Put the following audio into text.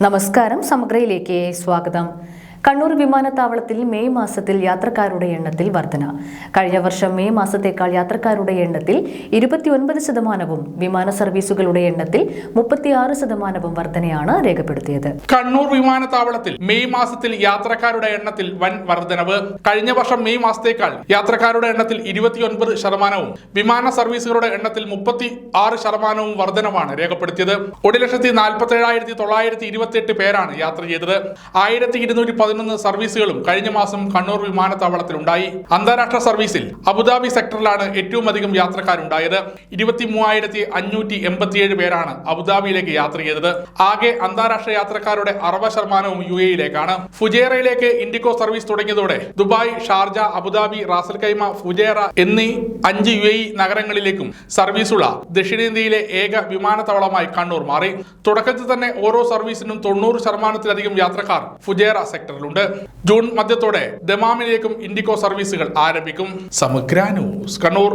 നമസ്കാരം. സമഗ്രയിലേക്ക് സ്വാഗതം. കണ്ണൂർ വിമാനത്താവളത്തിൽ മെയ് മാസത്തിൽ യാത്രക്കാരുടെ എണ്ണത്തിൽ വർധന. കഴിഞ്ഞ വർഷം മെയ് മാസത്തേക്കാൾ യാത്രക്കാരുടെ എണ്ണത്തിൽ 29%, വിമാന സർവീസുകളുടെ എണ്ണത്തിൽ 36% വർധനയാണ് രേഖപ്പെടുത്തിയത്. കണ്ണൂർ വിമാനത്താവളത്തിൽ മെയ് മാസത്തിൽ യാത്രക്കാരുടെ എണ്ണത്തിൽ വൻ വർധനവ്. കഴിഞ്ഞ വർഷം മെയ് മാസത്തേക്കാൾ യാത്രക്കാരുടെ എണ്ണത്തിൽ 29%, വിമാന സർവീസുകളുടെ എണ്ണത്തിൽ 36% വർധനവാണ് രേഖപ്പെടുത്തിയത്. 1,47,928 പേരാണ് യാത്ര ചെയ്തത്. 1,211 സർവീസുകളും കഴിഞ്ഞ മാസം കണ്ണൂർ വിമാനത്താവളത്തിലുണ്ടായി. അന്താരാഷ്ട്ര സർവീസിൽ അബുദാബി സെക്ടറിലാണ് ഏറ്റവും അധികം യാത്രക്കാരുണ്ടായത്. 23,587 പേരാണ് അബുദാബിയിലേക്ക് യാത്ര ചെയ്തത്. ആകെ അന്താരാഷ്ട്ര യാത്രക്കാരുടെ 60% UAE-യിലേക്കാണ്. ഫുജേറയിലേക്ക് ഇൻഡിഗോ സർവീസ് തുടങ്ങിയതോടെ Dubai, Sharjah, Abu Dhabi, Ras al Khaimah, Fujairah എന്നീ 5 UAE നഗരങ്ങളിലേക്കും സർവീസുള്ള ദക്ഷിണേന്ത്യയിലെ ഏക വിമാനത്താവളമായി കണ്ണൂർ മാറി. തുടക്കത്തിൽ തന്നെ ഓരോ സർവീസിനും 90%-ലധികം യാത്രക്കാർ ഫുജേറ സെക്ടറിലുണ്ട്. ജൂൺ മധ്യത്തോടെ ദമാമിലേക്കും ഇൻഡിഗോ സർവീസുകൾ ആരംഭിക്കും. സമഗ്ര ന്യൂസ്, കണ്ണൂർ.